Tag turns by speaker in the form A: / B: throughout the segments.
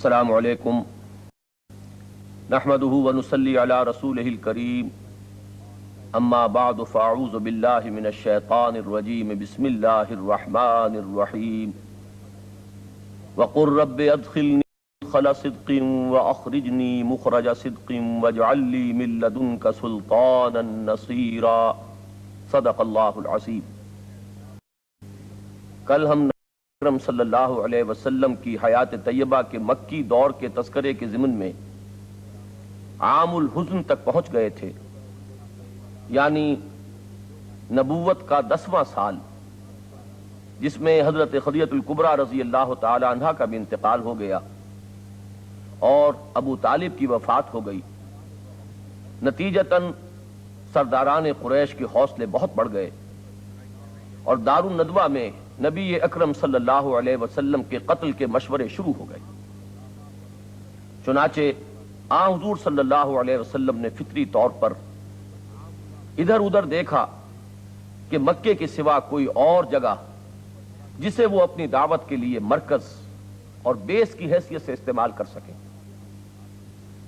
A: السلام علیکم نحمده ونصلی علی رسولہ الکریم اما بعد فاعوذ باللہ من الشیطان الرجیم بسم اللہ الرحمن الرحیم وقل رب ادخلنی مدخل صدق واخرجنی مخرج صدق واجعل لی من لدنک سلطانا نصیرا صدق اللہ العظیم۔ کل ہم اکرم صلی اللہ علیہ وسلم کی حیات طیبہ کے مکی دور کے تذکرے کے ضمن میں عام الحزن تک پہنچ گئے تھے، یعنی نبوت کا 10واں سال، جس میں حضرت خدیجہ الکبریٰ رضی اللہ تعالی عنہا کا بھی انتقال ہو گیا اور ابو طالب کی وفات ہو گئی۔ نتیجتاً سرداران قریش کے حوصلے بہت بڑھ گئے اور دار الندوہ میں نبی اکرم صلی اللہ علیہ وسلم کے قتل کے مشورے شروع ہو گئے۔ چنانچہ آن حضور صلی اللہ علیہ وسلم نے فطری طور پر ادھر ادھر دیکھا کہ مکے کے سوا کوئی اور جگہ جسے وہ اپنی دعوت کے لیے مرکز اور بیس کی حیثیت سے استعمال کر سکیں۔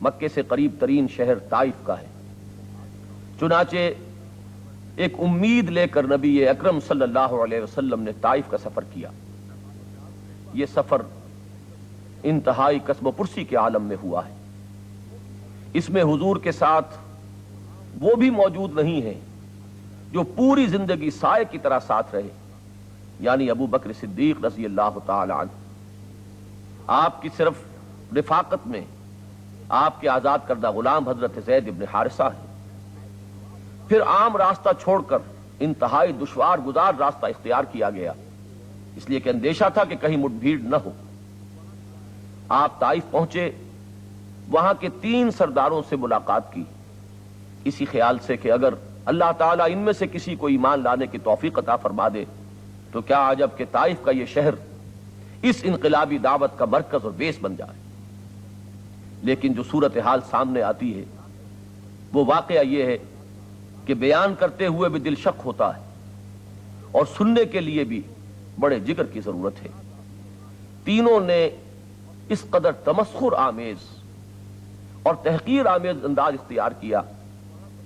A: مکے سے قریب ترین شہر طائف کا ہے۔ چنانچہ ایک امید لے کر نبی اکرم صلی اللہ علیہ وسلم نے طائف کا سفر کیا۔ یہ سفر انتہائی کسب و پرسی کے عالم میں ہوا ہے۔ اس میں حضور کے ساتھ وہ بھی موجود نہیں ہیں جو پوری زندگی سائے کی طرح ساتھ رہے، یعنی ابو بکر صدیق رضی اللہ تعالی عنہ۔ آپ کی صرف رفاقت میں آپ کے آزاد کردہ غلام حضرت زید ابن حارثہ ہیں۔ پھر عام راستہ چھوڑ کر انتہائی دشوار گزار راستہ اختیار کیا گیا، اس لیے کہ اندیشہ تھا کہ کہیں مٹ بھیڑ نہ ہو۔ آپ طائف پہنچے، وہاں کے 3 سرداروں سے ملاقات کی، اسی خیال سے کہ اگر اللہ تعالیٰ ان میں سے کسی کو ایمان لانے کی توفیق عطا فرما دے تو کیا عجب کہ طائف کا یہ شہر اس انقلابی دعوت کا مرکز اور بیس بن جائے۔ لیکن جو صورتحال سامنے آتی ہے وہ واقعہ یہ ہے کہ بیان کرتے ہوئے بھی دل شک ہوتا ہے اور سننے کے لیے بھی بڑے جگر کی ضرورت ہے۔ تینوں نے اس قدر تمسخر آمیز اور تحقیر آمیز انداز اختیار کیا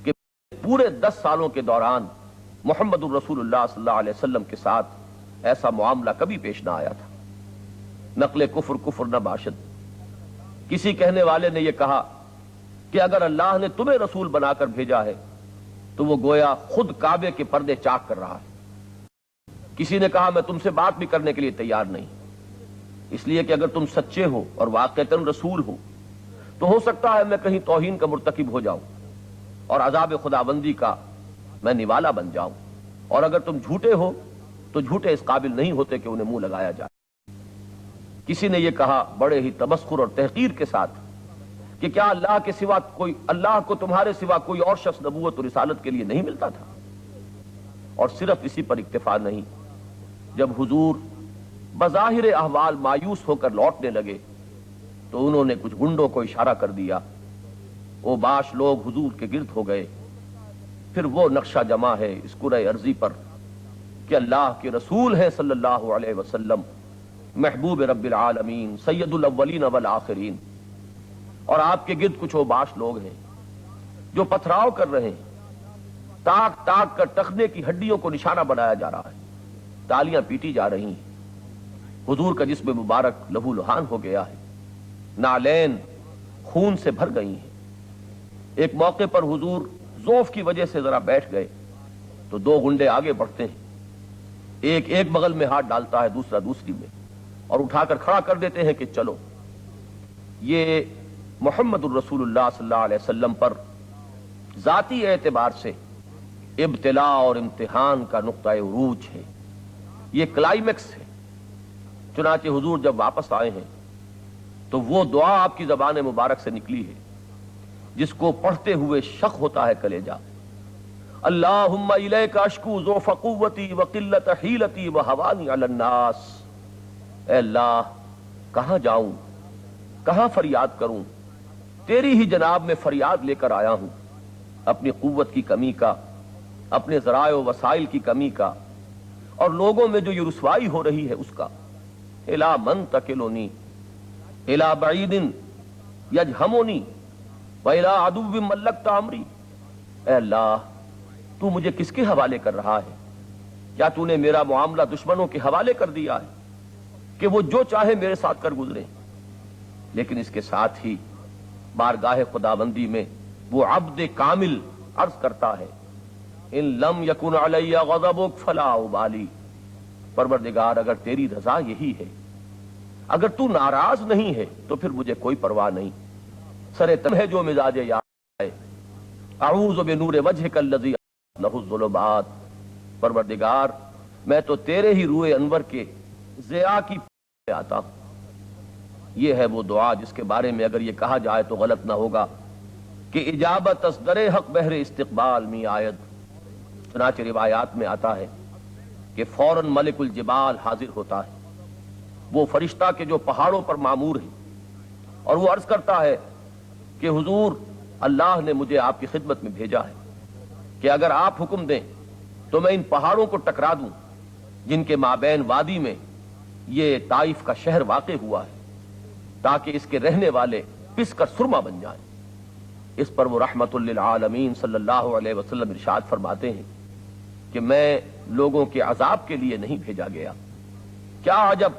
A: کہ پورے 10 سالوں کے دوران محمد الرسول اللہ صلی اللہ علیہ وسلم کے ساتھ ایسا معاملہ کبھی پیش نہ آیا تھا۔ نقل کفر کفر نہ باشد۔ کسی کہنے والے نے یہ کہا کہ اگر اللہ نے تمہیں رسول بنا کر بھیجا ہے تو وہ گویا خود کعبے کے پردے چاک کر رہا ہے۔ کسی نے کہا میں تم سے بات بھی کرنے کے لیے تیار نہیں، اس لیے کہ اگر تم سچے ہو اور واقعتاً رسول ہو تو ہو سکتا ہے میں کہیں توہین کا مرتکب ہو جاؤں اور عذاب خداوندی کا میں نوالا بن جاؤں، اور اگر تم جھوٹے ہو تو جھوٹے اس قابل نہیں ہوتے کہ انہیں منہ لگایا جائے۔ کسی نے یہ کہا بڑے ہی تمسخر اور تحقیر کے ساتھ کہ کیا اللہ کے سوا کوئی، اللہ کو تمہارے سوا کوئی اور شخص نبوت اور رسالت کے لیے نہیں ملتا تھا؟ اور صرف اسی پر اکتفا نہیں، جب حضور بظاہر احوال مایوس ہو کر لوٹنے لگے تو انہوں نے کچھ گنڈوں کو اشارہ کر دیا، وہ باش لوگ حضور کے گرد ہو گئے۔ پھر وہ نقشہ جمع ہے اس کرۂ ارضی پر کہ اللہ کے رسول ہیں صلی اللہ علیہ وسلم، محبوب رب العالمین، سید الاولین والآخرین، اور آپ کے گرد کچھ اوباش لوگ ہیں جو پتھراؤ کر رہے ہیں، تاک تاک کر ٹخنے کی ہڈیوں کو نشانہ بنایا جا رہا ہے، تالیاں پیٹی جا رہی ہیں۔ حضور کا جسم مبارک لہو لہان ہو گیا ہے، نالین خون سے بھر گئی ہیں۔ ایک موقع پر حضور ذوف کی وجہ سے ذرا بیٹھ گئے تو 2 گنڈے آگے بڑھتے ہیں، ایک بغل میں ہاتھ ڈالتا ہے، دوسرا دوسری میں، اور اٹھا کر کھڑا کر دیتے ہیں کہ چلو۔ یہ محمد الرسول اللہ صلی اللہ علیہ وسلم پر ذاتی اعتبار سے ابتلاء اور امتحان کا نقطہ عروج ہے، یہ کلائمیکس ہے۔ چنانچہ حضور جب واپس آئے ہیں تو وہ دعا آپ کی زبان مبارک سے نکلی ہے جس کو پڑھتے ہوئے شق ہوتا ہے کلیجہ، اللہم الیک اشکو ضعف قوتی وقلت حیلتی وہوانی علی الناس۔ اے اللہ، کہاں جاؤں، کہاں فریاد کروں، تیری ہی جناب میں فریاد لے کر آیا ہوں، اپنی قوت کی کمی کا، اپنے ذرائع و وسائل کی کمی کا، اور لوگوں میں جو یہ رسوائی ہو رہی ہے اس کا۔ الا من تکلونی، الی بعید یجہمنی وَإِلَىٰ عَدُوٍّ مَلَّكْتَ عَمْرِي، اے اللہ تو مجھے کس کے حوالے کر رہا ہے؟ کیا تو نے میرا معاملہ دشمنوں کے حوالے کر دیا ہے کہ وہ جو چاہے میرے ساتھ کر گزرے؟ لیکن اس کے ساتھ ہی بارگاہ خداوندی میں وہ عبد کامل عرض کرتا ہے ان لم یکن علی غضبک فلا ابالی، پروردگار اگر تیری رضا یہی ہے، اگر تو ناراض نہیں ہے تو پھر مجھے کوئی پرواہ نہیں، سرے تم ہے جو مزاج یار ہے، اعوذ بنور وجہک الذی لہ الظلمات، پروردگار میں تو تیرے ہی روئے انور کے ضیاء کی آتا ہوں۔ یہ ہے وہ دعا جس کے بارے میں اگر یہ کہا جائے تو غلط نہ ہوگا کہ اجابت از در حق بہر استقبال می آید۔ چنانچہ روایات میں آتا ہے کہ فوراً ملک الجبال حاضر ہوتا ہے، وہ فرشتہ کہ جو پہاڑوں پر معمور ہے، اور وہ عرض کرتا ہے کہ حضور اللہ نے مجھے آپ کی خدمت میں بھیجا ہے کہ اگر آپ حکم دیں تو میں ان پہاڑوں کو ٹکرا دوں جن کے مابین وادی میں یہ طائف کا شہر واقع ہوا ہے، تاکہ اس کے رہنے والے پس کر سرما بن جائیں۔ اس پر وہ رحمت للعالمین صلی اللہ علیہ وسلم ارشاد فرماتے ہیں کہ میں لوگوں کے عذاب کے لیے نہیں بھیجا گیا۔ کیا عجب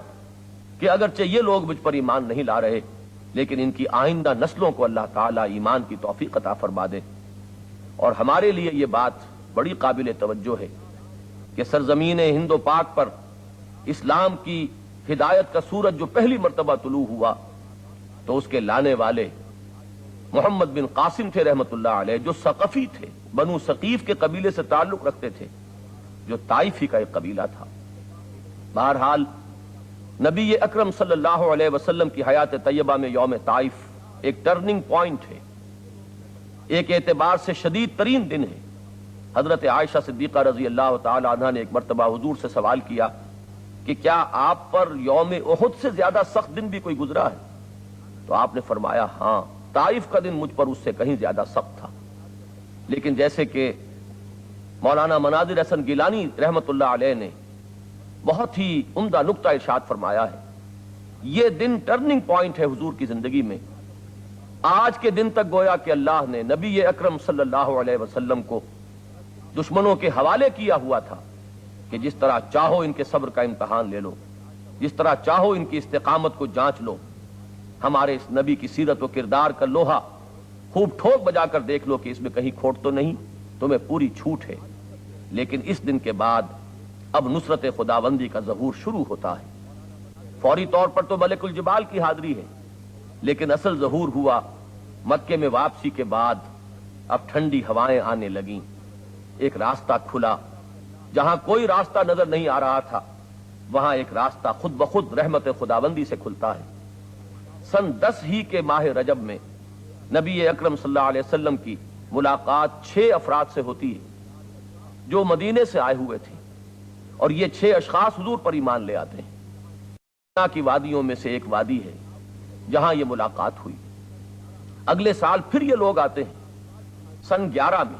A: کہ اگرچہ یہ لوگ مجھ پر ایمان نہیں لا رہے، لیکن ان کی آئندہ نسلوں کو اللہ تعالیٰ ایمان کی توفیق عطا فرما دے۔ اور ہمارے لیے یہ بات بڑی قابل توجہ ہے کہ سرزمین ہند و پاک پر اسلام کی ہدایت کا سورج جو پہلی مرتبہ طلوع ہوا تو اس کے لانے والے محمد بن قاسم تھے رحمت اللہ علیہ، جو ثقفی تھے، بنو ثقیف کے قبیلے سے تعلق رکھتے تھے، جو طائفی کا ایک قبیلہ تھا۔ بہرحال نبی اکرم صلی اللہ علیہ وسلم کی حیات طیبہ میں یوم طائف ایک ٹرننگ پوائنٹ ہے، ایک اعتبار سے شدید ترین دن ہے۔ حضرت عائشہ صدیقہ رضی اللہ تعالی عنہا نے ایک مرتبہ حضور سے سوال کیا کہ کیا آپ پر یوم احد سے زیادہ سخت دن بھی کوئی گزرا ہے؟ تو آپ نے فرمایا ہاں، طائف کا دن مجھ پر اس سے کہیں زیادہ سخت تھا۔ لیکن جیسے کہ مولانا مناظر حسن گیلانی رحمت اللہ علیہ نے بہت ہی عمدہ نقطہ ارشاد فرمایا ہے، یہ دن ٹرننگ پوائنٹ ہے حضور کی زندگی میں۔ آج کے دن تک گویا کہ اللہ نے نبی اکرم صلی اللہ علیہ وسلم کو دشمنوں کے حوالے کیا ہوا تھا کہ جس طرح چاہو ان کے صبر کا امتحان لے لو، جس طرح چاہو ان کی استقامت کو جانچ لو، ہمارے اس نبی کی سیرت و کردار کا لوہا خوب ٹھوک بجا کر دیکھ لو کہ اس میں کہیں کھوٹ تو نہیں، تمہیں پوری چھوٹ ہے۔ لیکن اس دن کے بعد اب نصرت خداوندی کا ظہور شروع ہوتا ہے۔ فوری طور پر تو ملک الجبال کی حاضری ہے، لیکن اصل ظہور ہوا مکے میں واپسی کے بعد۔ اب ٹھنڈی ہوائیں آنے لگیں، ایک راستہ کھلا، جہاں کوئی راستہ نظر نہیں آ رہا تھا وہاں ایک راستہ خود بخود رحمت خداوندی سے کھلتا ہے۔ سن 10 ہی کے ماہ رجب میں نبی اکرم صلی اللہ علیہ وسلم کی ملاقات 6 افراد سے ہوتی ہے جو مدینے سے آئے ہوئے تھے، اور یہ 6 اشخاص حضور پر ایمان لے آتے ہیں۔ کی وادیوں میں سے ایک وادی ہے جہاں یہ ملاقات ہوئی۔ اگلے سال پھر یہ لوگ آتے ہیں سن 11 میں،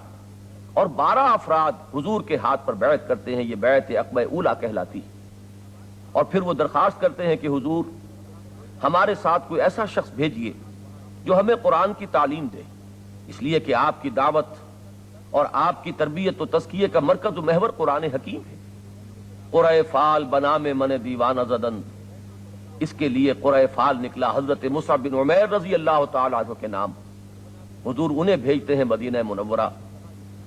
A: اور 12 افراد حضور کے ہاتھ پر بیعت کرتے ہیں۔ یہ بیعت عقبہ اولیٰ کہلاتی ہے۔ اور پھر وہ درخواست کرتے ہیں کہ حضور ہمارے ساتھ کوئی ایسا شخص بھیجئے جو ہمیں قرآن کی تعلیم دے، اس لیے کہ آپ کی دعوت اور آپ کی تربیت و تزکیے کا مرکز و محور قرآن حکیم ہے۔ قرۂ فال بنا میں من دیوانہ زدن، اس کے لیے قرۂ فال نکلا حضرت مصعب بن عمیر رضی اللہ تعالیٰ عنہ کے نام۔ حضور انہیں بھیجتے ہیں مدینہ منورہ،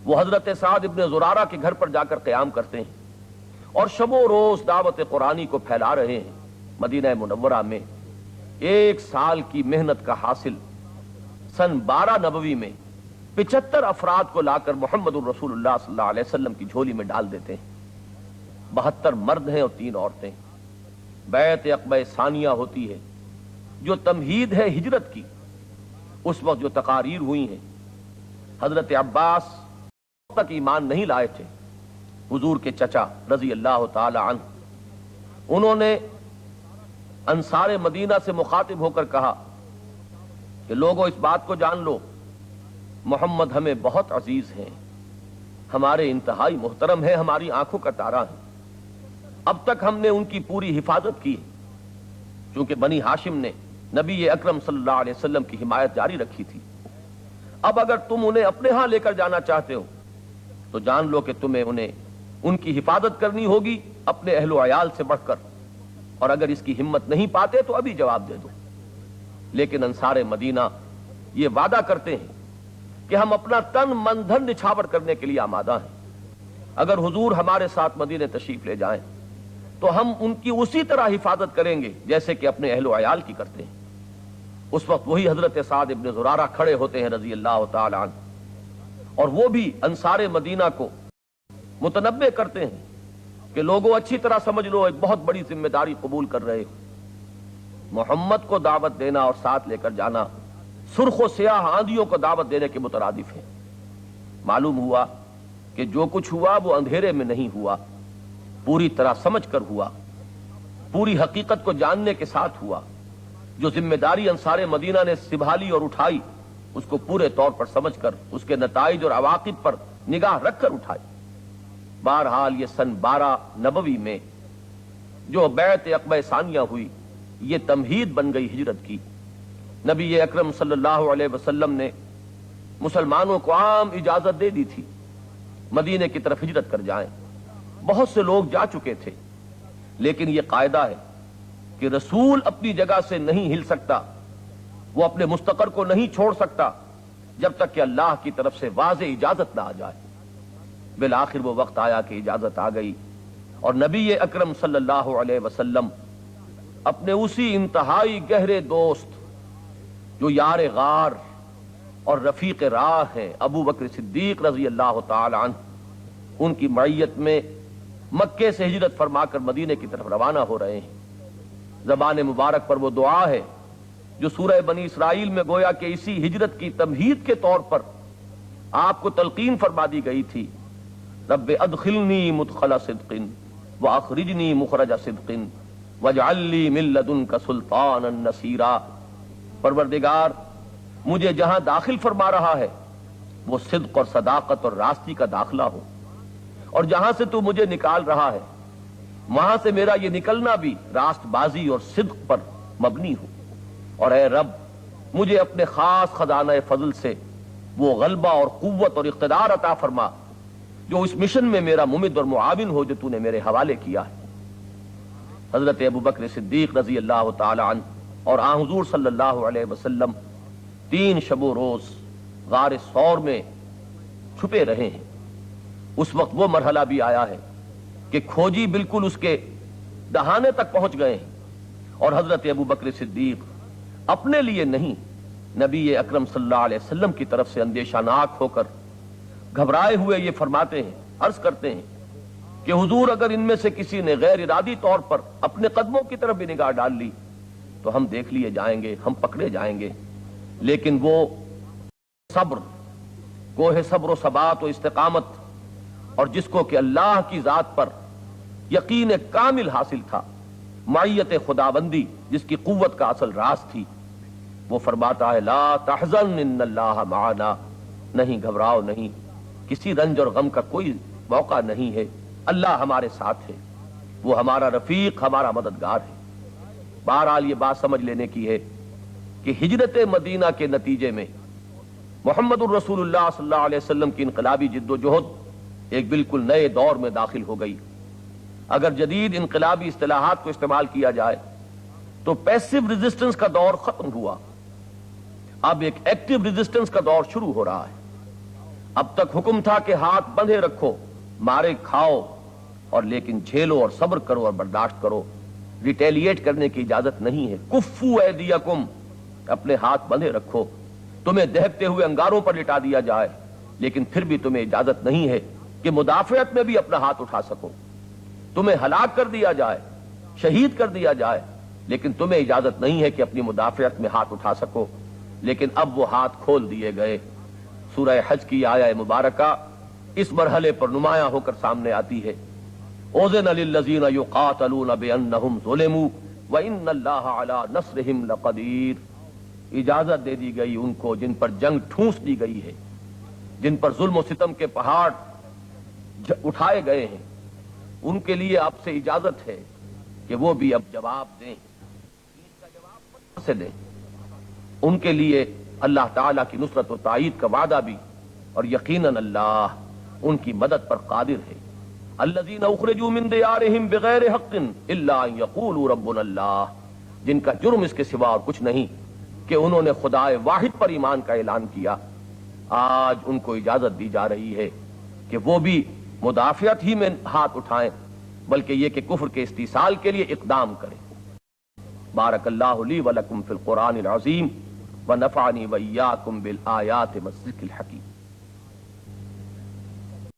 A: وہ حضرت سعد ابن زرارہ کے گھر پر جا کر قیام کرتے ہیں اور شب و روز دعوت قرآنی کو پھیلا رہے ہیں۔ مدینہ منورہ میں 1 سال کی محنت کا حاصل سن 12 نبوی میں 75 افراد کو لا کر محمد الرسول اللہ صلی اللہ علیہ وسلم کی جھولی میں ڈال دیتے ہیں۔ 72 مرد ہیں اور 3 عورتیں۔ بیعت عقبہ ثانیہ ہوتی ہے جو تمہید ہے ہجرت کی۔ اس وقت جو تقاریر ہوئی ہیں، حضرت عباس تک ایمان نہیں لائے تھے، حضور کے چچا رضی اللہ تعالی عنہ، انہوں نے انصار مدینہ سے مخاطب ہو کر کہا کہ لوگوں اس بات کو جان لو، محمد ہمیں بہت عزیز ہیں، ہمارے انتہائی محترم ہیں، ہماری آنکھوں کا تارا ہے۔ اب تک ہم نے ان کی پوری حفاظت کی، چونکہ بنی ہاشم نے نبی اکرم صلی اللہ علیہ وسلم کی حمایت جاری رکھی تھی۔ اب اگر تم انہیں اپنے ہاں لے کر جانا چاہتے ہو تو جان لو کہ تمہیں انہیں ان کی حفاظت کرنی ہوگی اپنے اہل و عیال سے بڑھ کر، اور اگر اس کی ہمت نہیں پاتے تو ابھی جواب دے دو۔ لیکن انصار مدینہ یہ وعدہ کرتے ہیں کہ ہم اپنا تن من دھن نچھاور کرنے کے لیے آمادہ ہیں، اگر حضور ہمارے ساتھ مدینے تشریف لے جائیں تو ہم ان کی اسی طرح حفاظت کریں گے جیسے کہ اپنے اہل و عیال کی کرتے ہیں۔ اس وقت وہی حضرت سعد ابن زرارہ کھڑے ہوتے ہیں رضی اللہ تعالی عنہ، اور وہ بھی انصار مدینہ کو متنبہ کرتے ہیں کہ لوگوں اچھی طرح سمجھ لو، ایک بہت بڑی ذمہ داری قبول کر رہے ہو۔ محمد کو دعوت دینا اور ساتھ لے کر جانا سرخ و سیاہ آندھیوں کو دعوت دینے کے مترادف ہے۔ معلوم ہوا کہ جو کچھ ہوا وہ اندھیرے میں نہیں ہوا، پوری طرح سمجھ کر ہوا، پوری حقیقت کو جاننے کے ساتھ ہوا۔ جو ذمہ داری انصار مدینہ نے سنبھالی اور اٹھائی اس کو پورے طور پر سمجھ کر اس کے نتائج اور عواقب پر نگاہ رکھ کر اٹھائی۔ بہرحال یہ سن 12 نبوی میں جو بیعت عقبہ ثانیہ ہوئی یہ تمہید بن گئی ہجرت کی۔ نبی اکرم صلی اللہ علیہ وسلم نے مسلمانوں کو عام اجازت دے دی تھی مدینے کی طرف ہجرت کر جائیں۔ بہت سے لوگ جا چکے تھے، لیکن یہ قاعدہ ہے کہ رسول اپنی جگہ سے نہیں ہل سکتا، وہ اپنے مستقر کو نہیں چھوڑ سکتا جب تک کہ اللہ کی طرف سے واضح اجازت نہ آ جائے۔ بالآخر وہ وقت آیا کہ اجازت آ گئی، اور نبی اکرم صلی اللہ علیہ وسلم اپنے اسی انتہائی گہرے دوست جو یار غار اور رفیق راہ ہیں ابو بکر صدیق رضی اللہ تعالی عنہ، ان کی معیت میں مکے سے ہجرت فرما کر مدینے کی طرف روانہ ہو رہے ہیں۔ زبان مبارک پر وہ دعا ہے جو سورہ بنی اسرائیل میں گویا کہ اسی ہجرت کی تمہید کے طور پر آپ کو تلقین فرما دی گئی تھی۔ رب ادخلنی مدخل صدق واخرجنی مخرج صدق واجعل لی من لدنک سلطانا نصیرا۔ پروردگار مجھے جہاں داخل فرما رہا ہے وہ صدق اور صداقت اور راستی کا داخلہ ہو، اور جہاں سے تو مجھے نکال رہا ہے وہاں سے میرا یہ نکلنا بھی راست بازی اور صدق پر مبنی ہو، اور اے رب مجھے اپنے خاص خزانہ فضل سے وہ غلبہ اور قوت اور اقتدار عطا فرما جو اس مشن میں میرا ممد اور معاون ہو جو تو نے میرے حوالے کیا ہے۔ حضرت ابو بکر صدیق رضی اللہ تعالی عنہ اور آن حضور صلی اللہ علیہ وسلم 3 شب و روز غار ثور میں چھپے رہے ہیں۔ اس وقت وہ مرحلہ بھی آیا ہے کہ کھوجی بالکل اس کے دہانے تک پہنچ گئے ہیں، اور حضرت ابو بکر صدیق اپنے لیے نہیں نبی اکرم صلی اللہ علیہ وسلم کی طرف سے اندیشہ ناک ہو کر گھبرائے ہوئے یہ فرماتے ہیں، عرض کرتے ہیں کہ حضور اگر ان میں سے کسی نے غیر ارادی طور پر اپنے قدموں کی طرف بھی نگاہ ڈال لی تو ہم دیکھ لیے جائیں گے، ہم پکڑے جائیں گے، لیکن وہ صبر، کوہ صبر و ثبات و استقامت، اور جس کو کہ اللہ کی ذات پر یقین کامل حاصل تھا، معیت خداوندی جس کی قوت کا اصل راز تھی، وہ فرماتا ہے لا تحزن ان اللہ معنا، نہیں گھبراؤ نہیں، کسی رنج اور غم کا کوئی موقع نہیں ہے، اللہ ہمارے ساتھ ہے، وہ ہمارا رفیق، ہمارا مددگار ہے۔ بہرحال یہ بات سمجھ لینے کی ہے کہ ہجرت مدینہ کے نتیجے میں محمد الرسول اللہ صلی اللہ علیہ وسلم کی انقلابی جد و جہد ایک بالکل نئے دور میں داخل ہو گئی۔ اگر جدید انقلابی اصطلاحات کو استعمال کیا جائے تو پیسو ریزسٹنس کا دور ختم ہوا، اب ایک ایکٹیو ریزسٹنس کا دور شروع ہو رہا ہے۔ اب تک حکم تھا کہ ہاتھ بندھے رکھو، مارے کھاؤ، اور لیکن جھیلو اور صبر کرو اور برداشت کرو، ریٹیلیٹ کرنے کی اجازت نہیں ہے۔ کفو ایدیکم، اپنے ہاتھ بندھے رکھو، تمہیں دہکتے ہوئے انگاروں پر لٹا دیا جائے لیکن پھر بھی تمہیں اجازت نہیں ہے کہ مدافعت میں بھی اپنا ہاتھ اٹھا سکو، تمہیں ہلاک کر دیا جائے، شہید کر دیا جائے، لیکن تمہیں اجازت نہیں ہے کہ اپنی مدافعت میں ہاتھ اٹھا سکو۔ لیکن اب وہ ہاتھ کھول دیے گئے۔ سورہ حج کی آیہ مبارکہ اس مرحلے پر نمایاں ہو کر سامنے آتی ہے۔ اذن للذین یقاتلون بانہم ظلموا وان اللہ علی نصرہم لقدیر، اجازت دے دی گئی ان کو جن پر جنگ ٹھونس دی گئی ہے، جن پر ظلم و ستم کے پہاڑ اٹھائے گئے ہیں، ان کے لیے آپ سے اجازت ہے کہ وہ بھی اب جواب دیں۔ سے دیں، ان کے لیے اللہ تعالیٰ کی نصرت و تائید کا وعدہ بھی، اور یقیناً اللہ ان کی مدد پر قادر ہے۔ الذین اخرجوا من دیارہم بغیر حق الا ان یقولوا ربنا اللہ، جن کا جرم اس کے سوا اور کچھ نہیں کہ انہوں نے خدائے واحد پر ایمان کا اعلان کیا، آج ان کو اجازت دی جا رہی ہے کہ وہ بھی مدافعت ہی میں ہاتھ اٹھائیں، بلکہ یہ کہ کفر کے استیصال کے لیے اقدام کریں۔ بارک اللہ لی ولکم فی القرآن العظیم ونفعنی وإیاکم بالآیات والذکر الحکیم۔